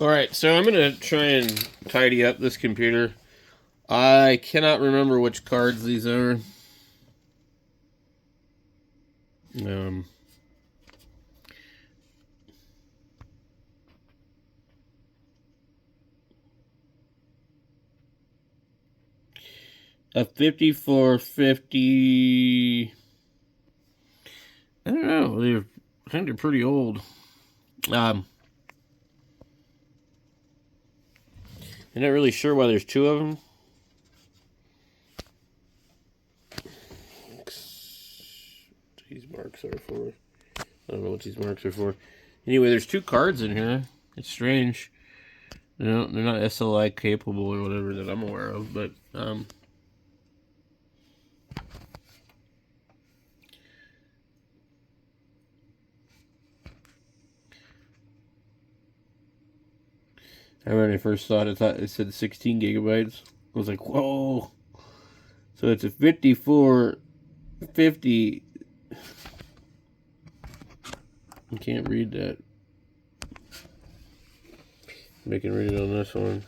Alright, so I'm going to try and tidy up this computer. I cannot remember which cards these are. A 5450. I don't know. I think they're pretty old. I'm not really sure why there's two of them. These marks are for. I don't know what these marks are for. Anyway, there's two cards in here. It's strange. They're not SLI capable or whatever that I'm aware of, but I remember when I first saw it, I thought it said 16 gigabytes. I was like, whoa. So it's a 5450. I can't read that. I can read it on this one.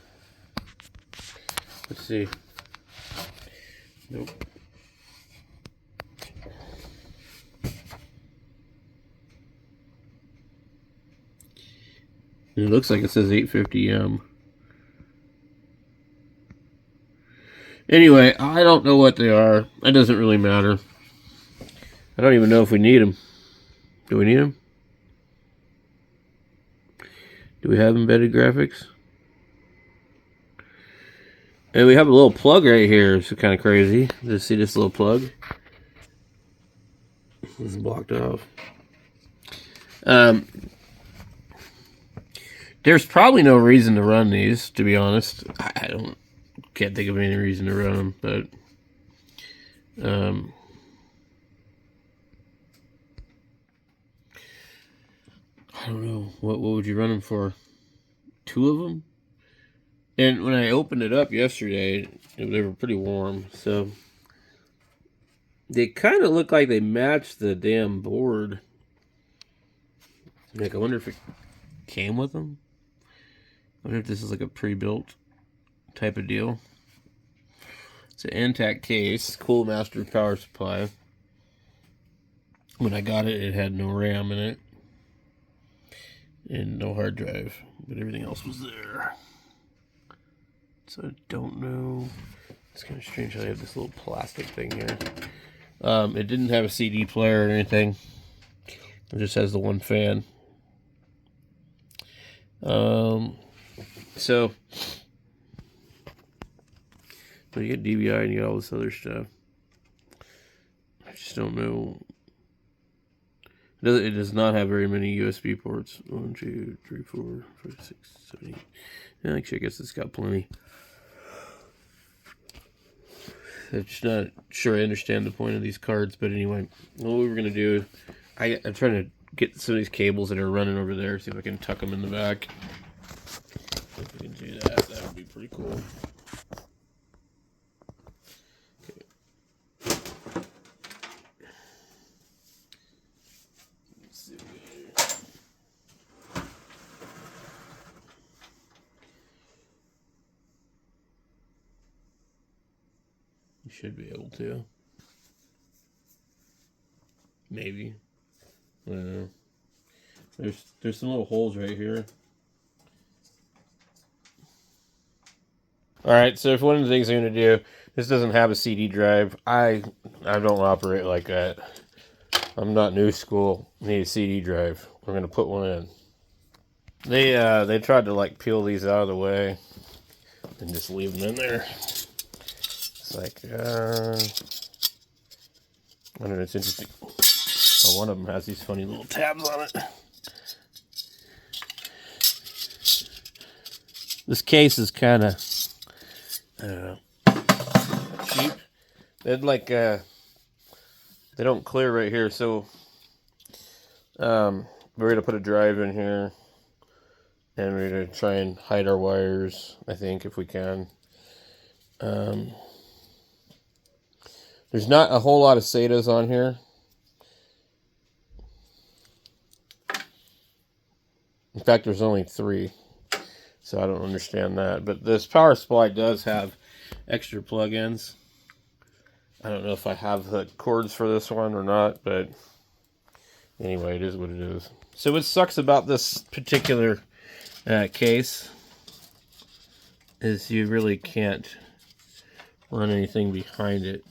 Let's see. Nope. It looks like it says 850M. Anyway, I don't know what they are. That doesn't really matter. I don't even know if we need them. Do we need them? Do we have embedded graphics? And we have a little plug right here. It's kind of crazy. Just see this little plug? It's blocked off. There's probably no reason to run these, to be honest. Can't think of any reason to run them, but I don't know. What would you run them for? Two of them? And when I opened it up yesterday, they were pretty warm, so they kind of look like they match the damn board. Like, I wonder if it came with them. I wonder if this is like a pre-built type of deal. It's an intact case, cool master power supply. When I got it, it had no RAM in it and no hard drive, but everything else was there. So I don't know. It's kind of strange how they have this little plastic thing here. It didn't have a CD player or anything. It just has the one fan. So you get DVI and you get all this other stuff. I just don't know. It does not have very many USB ports. 1, 2, 3, 4, 5, 6, 7, 8. Yeah, actually, I guess it's got plenty. I'm just not sure I understand the point of these cards, but anyway, what we were gonna do, I'm trying to get some of these cables that are running over there, see if I can tuck them in the back. If we can do that, that would be pretty cool. Okay. Let's see what we got here. You should be able to. Maybe. I don't know. There's some little holes right here. Alright, so if one of the things I'm going to do, this doesn't have a CD drive. I don't operate like that. I'm not new school. I need a CD drive. We're going to put one in. They tried to like peel these out of the way and just leave them in there. It's like, I don't know, it's interesting. Oh, one of them has these funny little tabs on it. This case is kind of, I don't know, cheap. They'd like, they don't clear right here, so we're going to put a drive in here, and we're going to try and hide our wires, I think, if we can. There's not a whole lot of SATAs on here. In fact, there's only 3. So I don't understand that. But this power supply does have extra plug-ins. I don't know if I have the cords for this one or not, but anyway, it is what it is. So what sucks about this particular case is you really can't run anything behind it.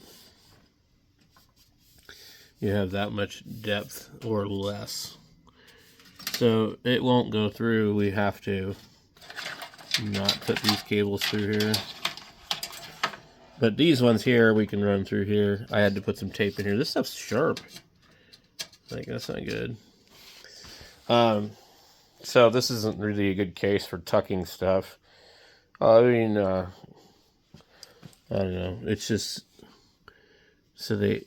You have that much depth or less. So it won't go through. We have to not put these cables through here. But these ones here, we can run through here. I had to put some tape in here. This stuff's sharp. Like, that's not good. So this isn't really a good case for tucking stuff. I mean, I don't know. It's just, so the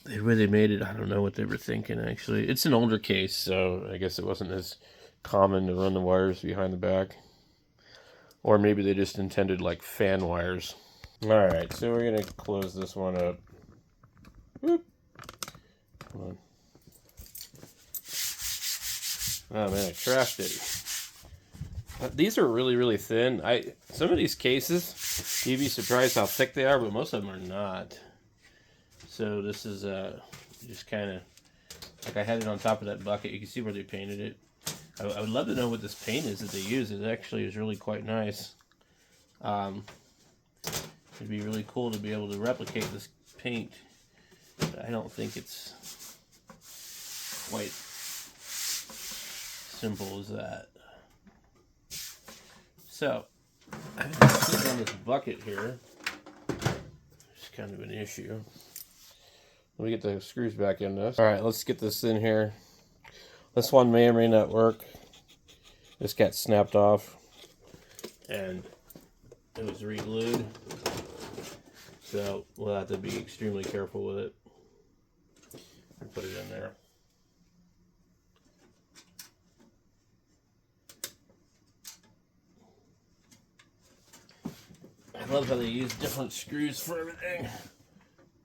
way they made it, I don't know what they were thinking, actually. It's an older case, so I guess it wasn't as common to run the wires behind the back. Or maybe they just intended, like, fan wires. Alright, so we're going to close this one up. Whoop. Come on. Oh man, I trashed it. These are really, really thin. Some of these cases, you'd be surprised how thick they are, but most of them are not. So this is just kind of, like I had it on top of that bucket. You can see where they painted it. I would love to know what this paint is that they use. It actually is really quite nice. It'd be really cool to be able to replicate this paint. But I don't think it's quite simple as that. So, I'm sitting on this bucket here. It's kind of an issue. Let me get the screws back in this. Alright, let's get this in here. This one may or may not work. This got snapped off. And it was re-glued. So we'll have to be extremely careful with it. And put it in there. I love how they use different screws for everything.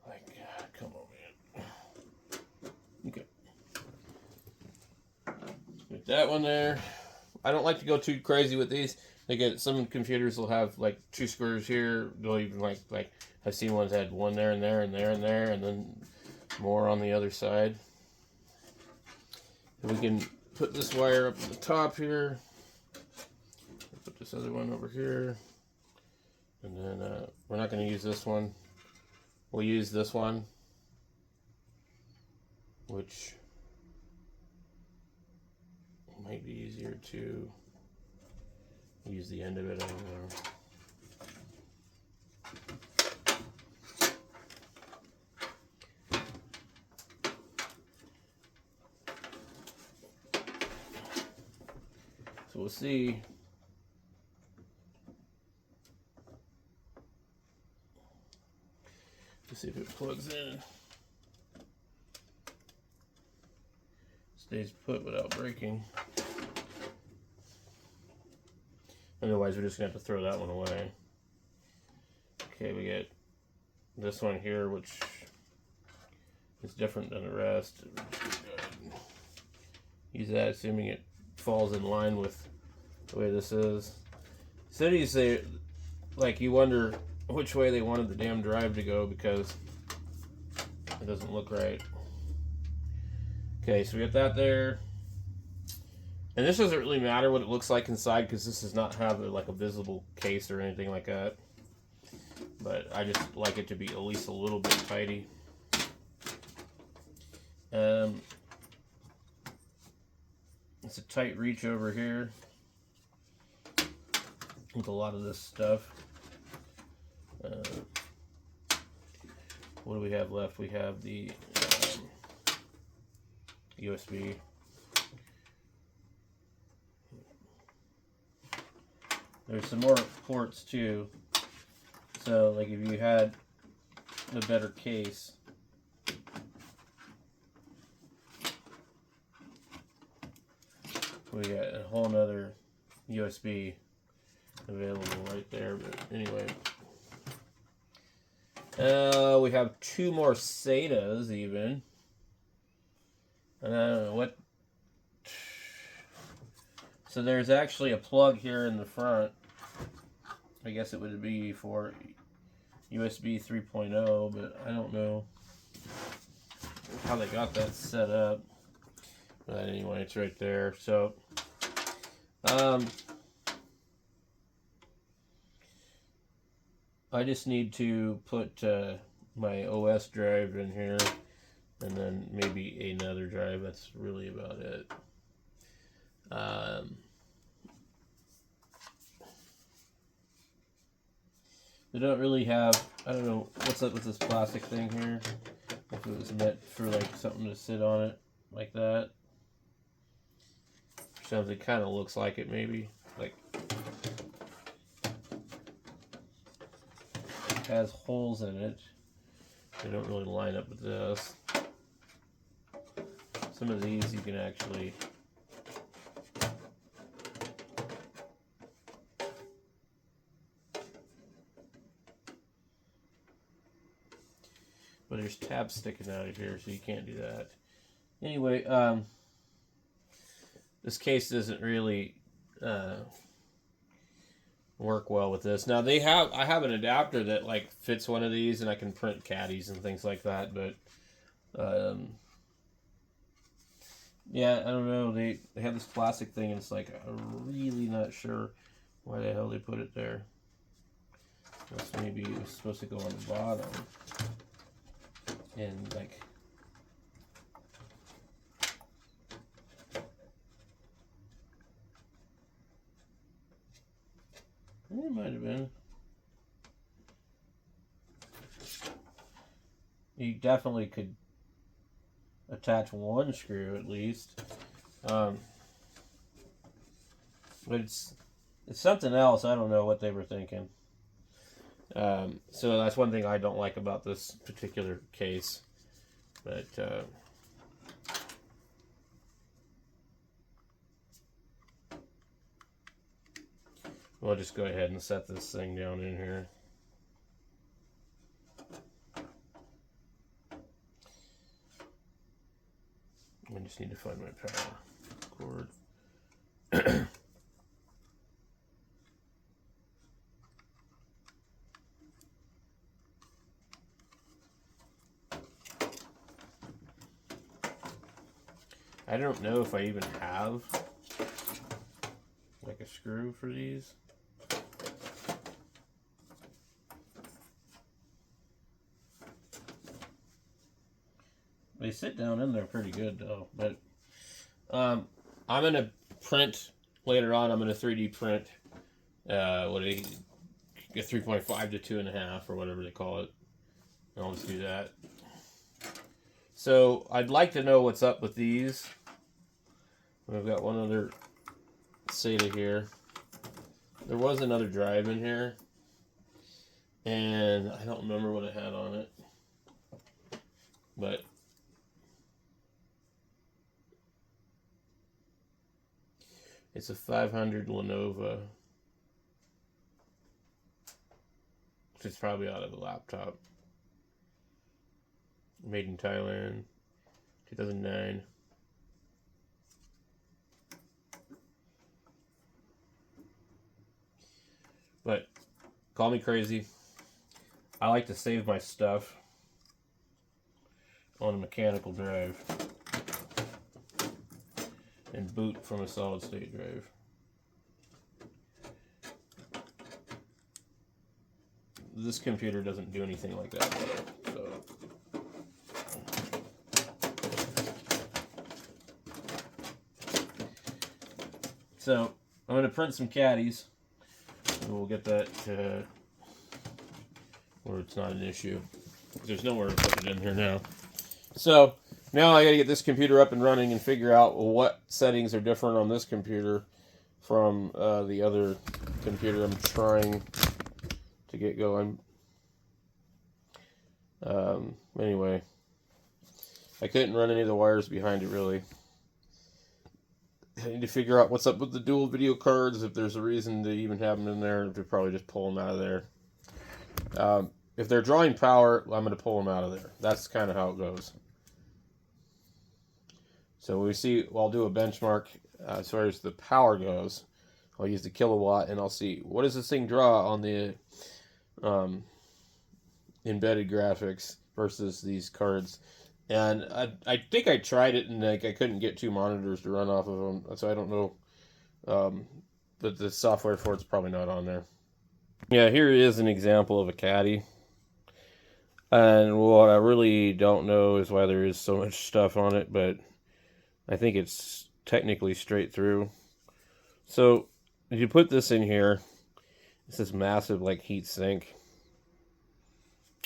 Like, come on, man. Okay. Get that one there. I don't like to go too crazy with these. They get, some computers will have like 2 screws here. They'll even like I've seen ones that had 1 there and there and there and there, and then more on the other side. And we can put this wire up at the top here. Put this other one over here. And then we're not going to use this one. We'll use this one, which might be easier to use the end of it. I don't know. So we'll see. Let's see if it plugs in. Stays put without breaking. Otherwise, we're just going to have to throw that one away. Okay, we get this one here, which is different than the rest. Use that, assuming it falls in line with the way this is. Cities, they, like, you wonder which way they wanted the damn drive to go because it doesn't look right. Okay, so we got that there. And this doesn't really matter what it looks like inside because this does not have like a visible case or anything like that. But I just like it to be at least a little bit tidy. It's a tight reach over here with a lot of this stuff. What do we have left? We have the USB. There's some more ports too. So like if you had a better case, we got a whole nother USB available right there. But anyway, we have 2 more SATAs even. And I don't know what. So there's actually a plug here in the front. I guess it would be for USB 3.0, but I don't know how they got that set up. But anyway, it's right there. So, I just need to put my OS drive in here, and then maybe another drive. That's really about it. They don't really have, I don't know, what's up with this plastic thing here? If it was meant for like something to sit on it, like that. Something kind of looks like it, maybe. Like, it has holes in it. They don't really line up with this. Some of these you can actually but there's tabs sticking out of here, so you can't do that. Anyway, this case doesn't really work well with this. Now I have an adapter that like fits one of these, and I can print caddies and things like that. But yeah, I don't know. They have this plastic thing, and it's like I'm really not sure why the hell they put it there. Unless maybe it was supposed to go on the bottom. And like, it might have been. You definitely could attach one screw at least, but it's something else. I don't know what they were thinking. So that's one thing I don't like about this particular case. But we'll just go ahead and set this thing down in here. I just need to find my power cord. I don't know if I even have like a screw for these. They sit down in there pretty good though. But I'm gonna print later on. I'm gonna 3D print what a 3.5 to 2.5 or whatever they call it. And I'll just do that. So I'd like to know what's up with these. We've got one other SATA here. There was another drive in here, and I don't remember what it had on it, but it's a 500 Lenovo, which is probably out of the laptop. Made in Thailand, 2009. But call me crazy. I like to save my stuff on a mechanical drive and boot from a solid state drive. This computer doesn't do anything like that, so I'm going to print some caddies, and we'll get that where it's not an issue. There's nowhere to put it in here now. So now I got to get this computer up and running and figure out what settings are different on this computer from the other computer I'm trying to get going. Anyway, I couldn't run any of the wires behind it really. I need to figure out what's up with the dual video cards, if there's a reason to even have them in there, to probably just pull them out of there. If they're drawing power, I'm going to pull them out of there. That's kind of how it goes. So we see, I'll do a benchmark as far as the power goes. I'll use the kilowatt and I'll see what does this thing draw on the embedded graphics versus these cards. And I think I tried it and like I couldn't get 2 monitors to run off of them, so I don't know. But the software for it's probably not on there. Yeah, here is an example of a caddy. And what I really don't know is why there is so much stuff on it, but I think it's technically straight through. So if you put this in here, it's this massive like heat sink,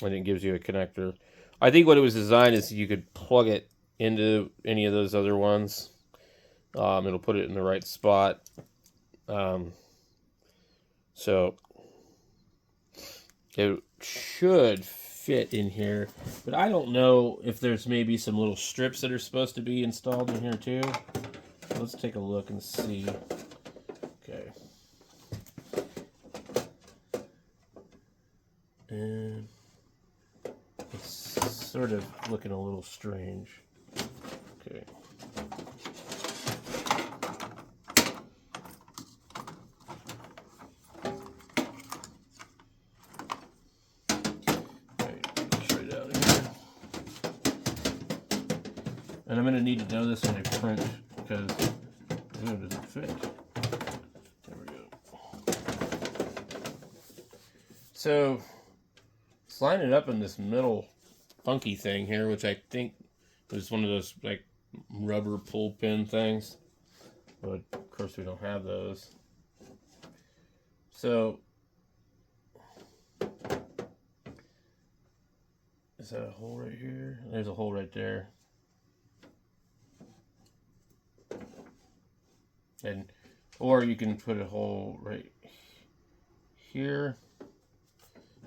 and it gives you a connector. I think what it was designed is you could plug it into any of those other ones. It'll put it in the right spot. So it should fit in here, but I don't know if there's maybe some little strips that are supposed to be installed in here too. Let's take a look and see. Okay. And it's sort of looking a little strange. Okay. And I'm going to need to know this when I print because it doesn't fit. There we go. So it's lining up in this middle funky thing here, which I think was one of those like rubber pull pin things. But of course we don't have those. So is that a hole right here? There's a hole right there. And or you can put a hole right here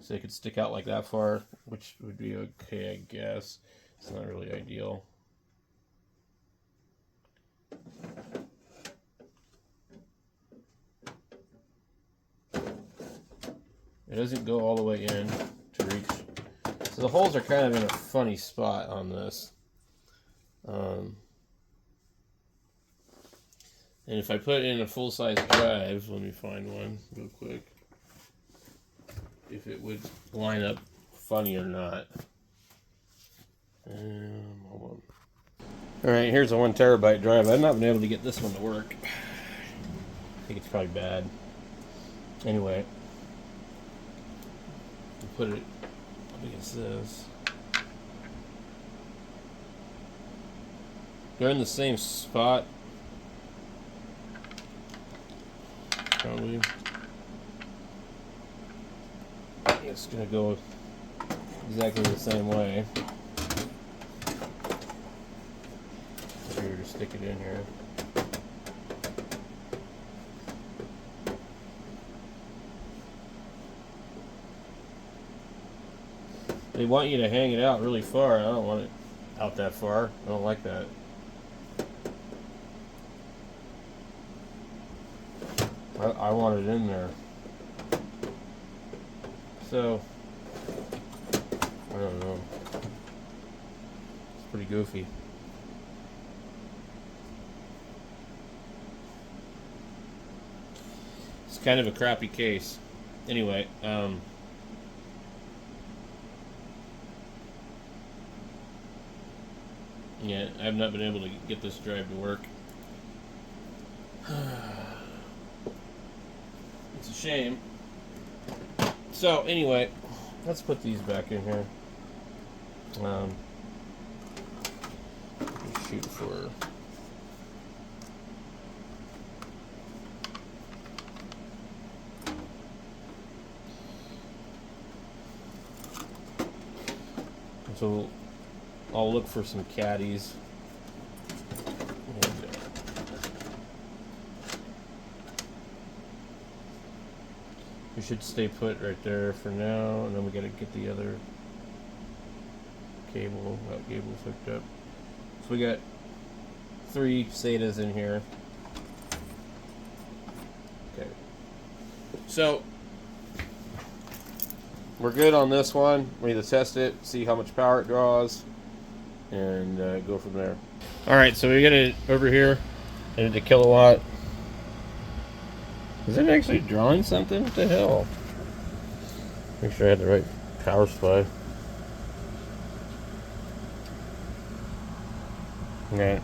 so it could stick out like that far, which would be okay, I guess. It's not really ideal. It doesn't go all the way in to reach. So the holes are kind of in a funny spot on this. And if I put in a full-size drive, let me find one real quick, if it would line up funny or not. Hold on. Alright, here's a 1 terabyte drive. I've not been able to get this one to work. I think it's probably bad. Anyway, put it up against this. They're in the same spot. Probably. It's gonna go exactly the same way. Here to stick it in here. They want you to hang it out really far. I don't want it out that far. I don't like that. I want it in there. So, I don't know. It's pretty goofy. It's kind of a crappy case. Anyway, yeah, I have not been able to get this drive to work. It's a shame. So anyway, let's put these back in here. Shoot for so I'll look for some caddies. We should stay put right there for now, and then we gotta get the other cable, that cable's hooked up. So we got 3 SATAs in here. Okay. So we're good on this one. We need to test it, see how much power it draws, and go from there. Alright, so we got it over here. And the kilowatt. Is it actually drawing something? What the hell? Make sure I had the right power supply. Okay.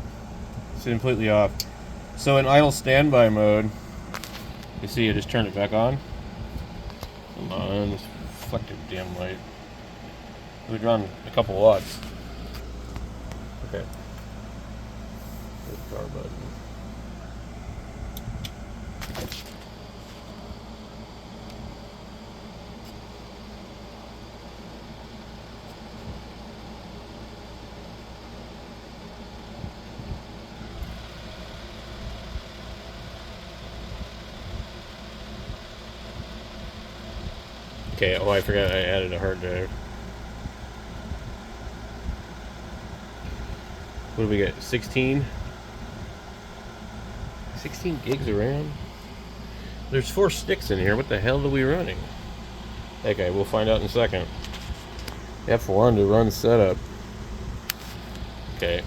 It's completely off. So in idle standby mode, you see I just turned it back on. Come on, this reflective damn light. We've drawn a couple watts. Okay. Power button. Okay, oh, I forgot I added a hard drive. What do we get? 16? 16 gigs of RAM? There's 4 sticks in here. What the hell are we running? Okay, we'll find out in a second. F1 to run setup. Okay.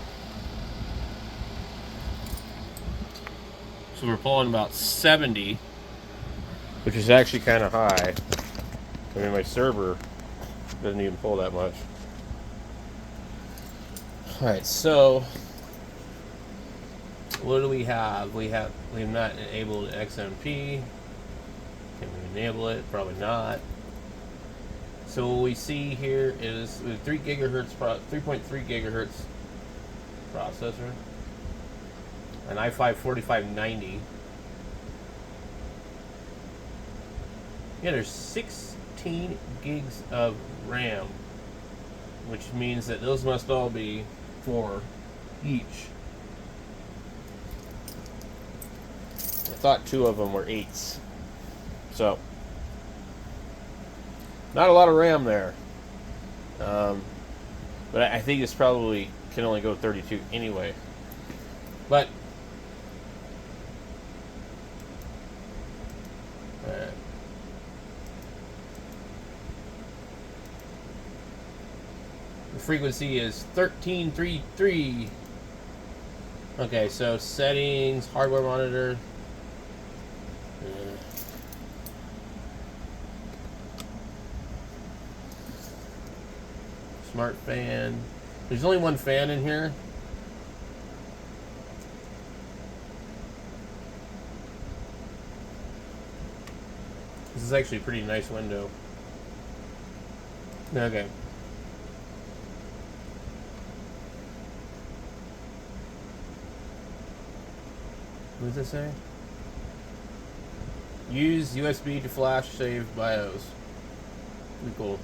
So we're pulling about 70, which is actually kind of high. I mean, my server doesn't even pull that much. Alright, so what do we have? We have not enabled XMP. Can we enable it? Probably not. So what we see here is a 3.3 gigahertz processor, an i5 4590. Yeah, there's 16 gigs of RAM, which means that those must all be 4 each. I thought 2 of them were 8s. So, not a lot of RAM there. But I think this probably can only go 32 anyway. But, the frequency is 1333. Okay, so settings, hardware monitor. Smart fan. There's only one fan in here. This is actually a pretty nice window. Okay. What does it say? Use USB to flash save BIOS. Pretty cool.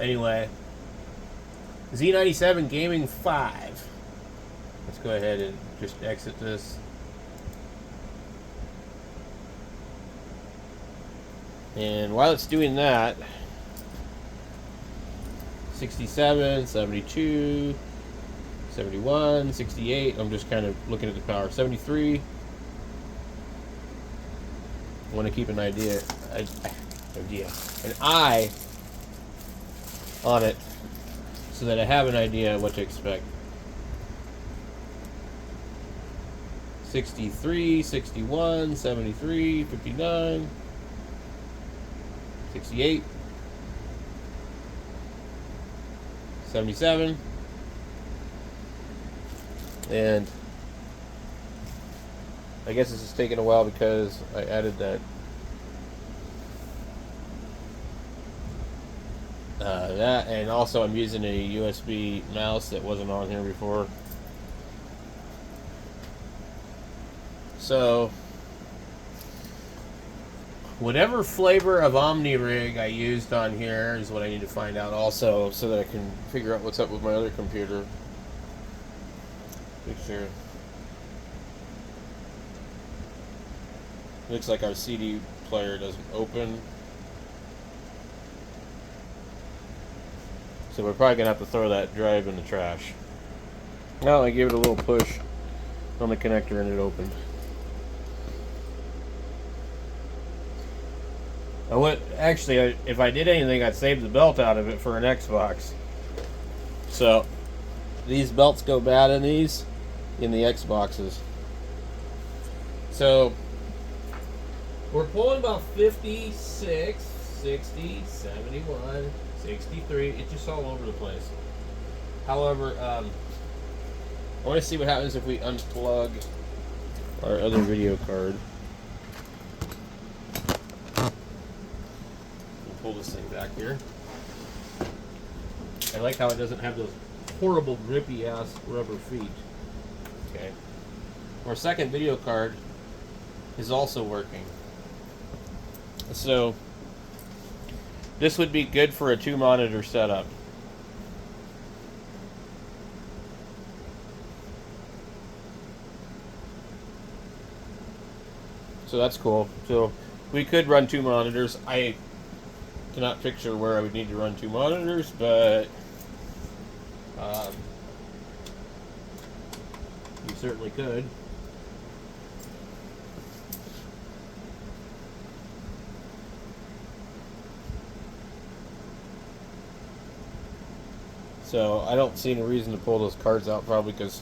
Anyway, Z97 Gaming 5. Let's go ahead and just exit this. And while it's doing that, 67, 72, 71, 68. I'm just kind of looking at the power. 73. I want to keep an eye on it so that I have an idea what to expect. 63, 61, 73, 59, 68, 77, and I guess this is taking a while because I added that and also I'm using a USB mouse that wasn't on here before. So whatever flavor of OmniRig I used on here is what I need to find out also, so that I can figure out what's up with my other computer. Make sure. Looks like our CD player doesn't open. So we're probably going to have to throw that drive in the trash. Well, I gave it a little push on the connector and it opened. I would actually, if I did anything, I'd save the belt out of it for an Xbox. So these belts go bad in these, in the Xboxes. So we're pulling about 56, 60, 71, 63. It's just all over the place. However, I want to see what happens if we unplug our other video card. Pull this thing back here. I like how it doesn't have those horrible grippy ass rubber feet. Okay. Our second video card is also working. So this would be good for a 2-monitor setup. So that's cool. So we could run 2 monitors. I cannot picture where I would need to run 2 monitors, but you certainly could. So I don't see any reason to pull those cards out, probably because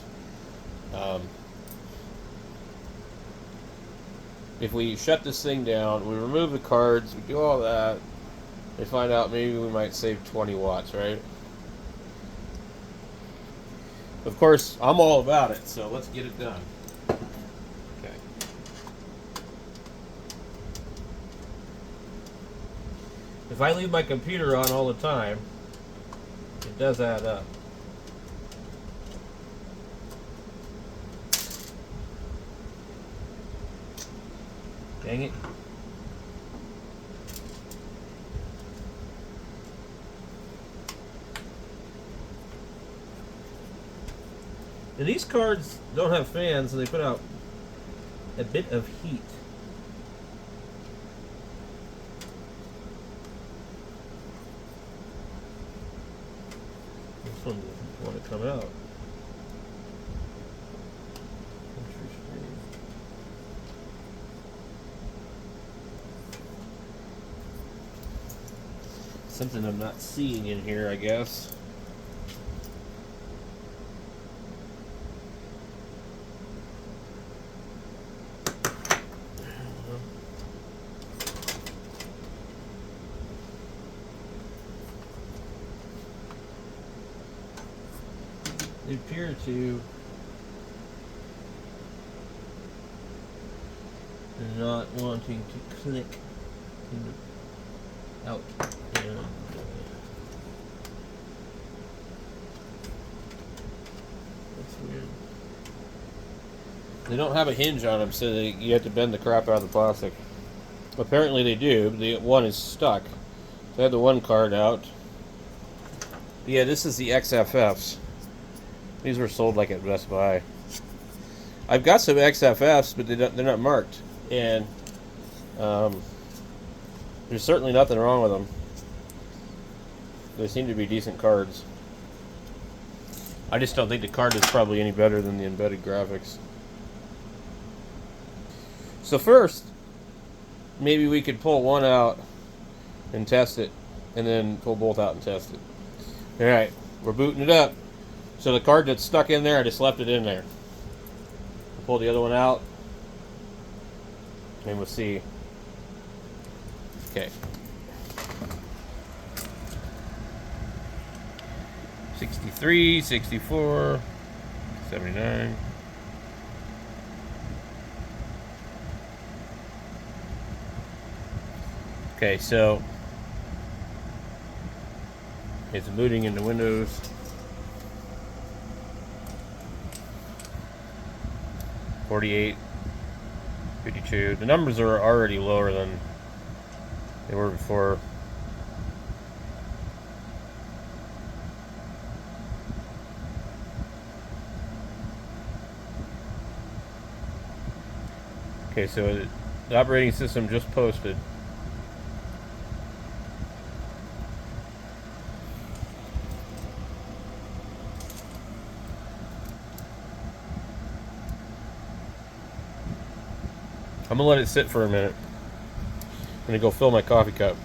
if we shut this thing down, we remove the cards, we do all that, we find out maybe we might save 20 watts, right? Of course, I'm all about it, so let's get it done. Okay. If I leave my computer on all the time, it does add up. Dang it. And these cards don't have fans, and they put out a bit of heat. This one doesn't want to come out. Something I'm not seeing in here, I guess. They appear to not wanting to click out. And that's weird. They don't have a hinge on them, so you have to bend the crap out of the plastic. Apparently they do. The one is stuck. So I had the one card out. But yeah, this is the XFFs. These were sold like at Best Buy. I've got some XFFs, but they're not marked. And there's certainly nothing wrong with them. They seem to be decent cards. I just don't think the card is probably any better than the embedded graphics. So first, maybe we could pull one out and test it, and then pull both out and test it. Alright, we're booting it up. So the card that's stuck in there, I just left it in there. Pull the other one out, and we'll see. Okay. 63, 64, 79. Okay, so it's booting into Windows. 48, 52. The numbers are already lower than they were before. Okay, so the operating system just posted. I'm gonna let it sit for a minute. gonna go fill my coffee cup.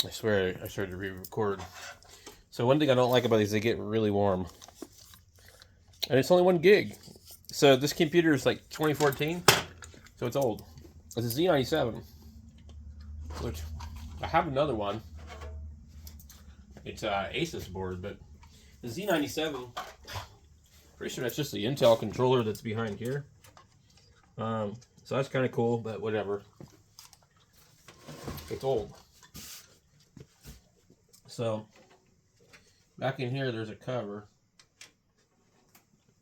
I swear I started to re-record. So one thing I don't like about these, they get really warm. And it's only 1 gig. So this computer is like 2014, so it's old. It's a Z97, which I have another one. It's a Asus board, but the Z97, pretty sure that's just the Intel controller that's behind here. So that's kind of cool, but whatever. It's old. So back in here, there's a cover.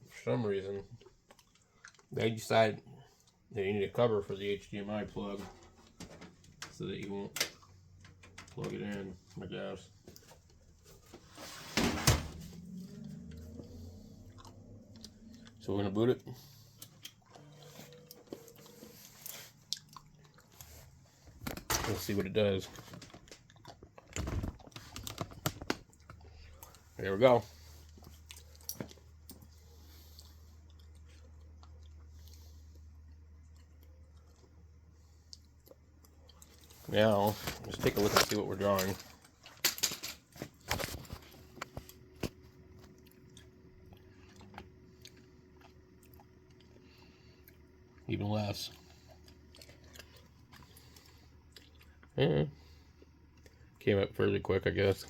For some reason, they decide that you need a cover for the HDMI plug so that you won't plug it in, I guess. So we're going to boot it. Let's see what it does. There we go. Now, let's take a look and see what we're drawing. Even less. Yeah. Came up fairly quick, I guess.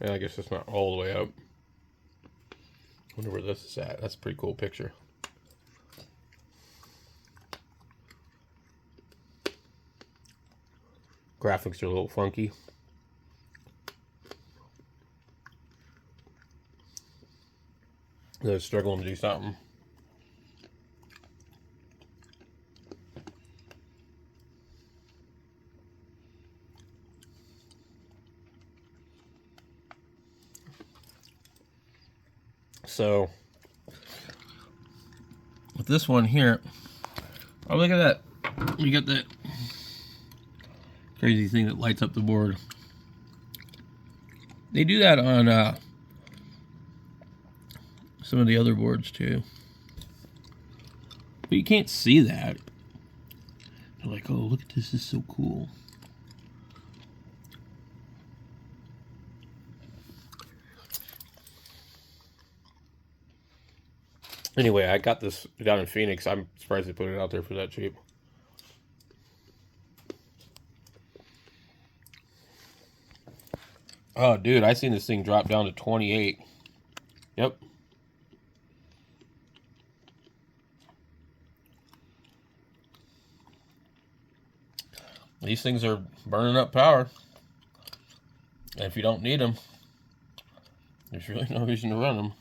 Yeah, I guess it's not all the way up. Wonder where this is at. That's a pretty cool picture. Graphics are a little funky. They're struggling to do something. So with this one here, oh, look at that. You got that crazy thing that lights up the board. They do that on some of the other boards too. But you can't see that. You're like, oh, look at this, this is so cool. Anyway, I got this down in Phoenix. I'm surprised they put it out there for that cheap. Oh, dude, I seen this thing drop down to 28. Yep. These things are burning up power. And if you don't need them, there's really no reason to run them.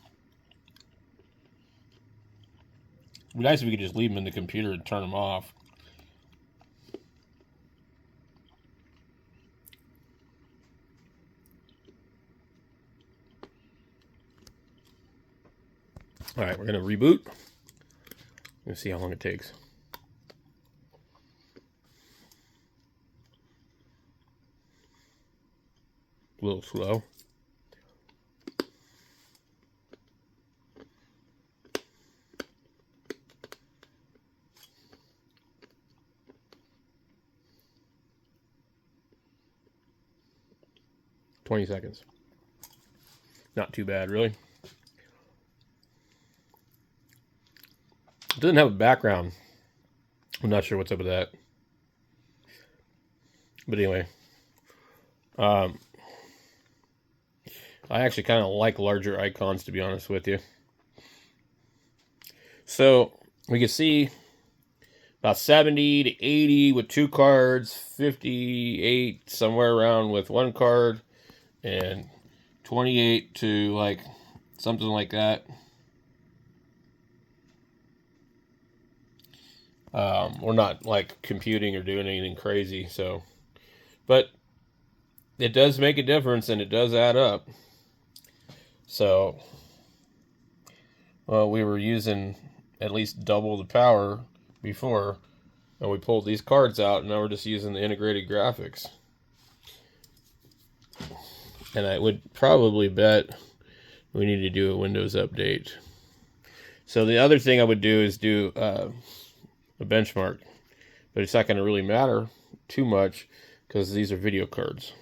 It'd be nice if we could just leave them in the computer and turn them off. All right, we're going to reboot. Let's see how long it takes. A little slow. $20 seconds. Not too bad, really. It doesn't have a background. I'm not sure what's up with that. But anyway. I actually kind of like larger icons, to be honest with you. So we can see about 70 to 80 with 2 cards, 58 somewhere around with 1 card, and 28 to like something like that. We're not like computing or doing anything crazy, so, but it does make a difference and it does add up. So, well, we were using at least double the power before, and we pulled these cards out, and now we're just using the integrated graphics. And I would probably bet we need to do a Windows update. So the other thing I would do is do a benchmark, but it's not going to really matter too much because these are video cards.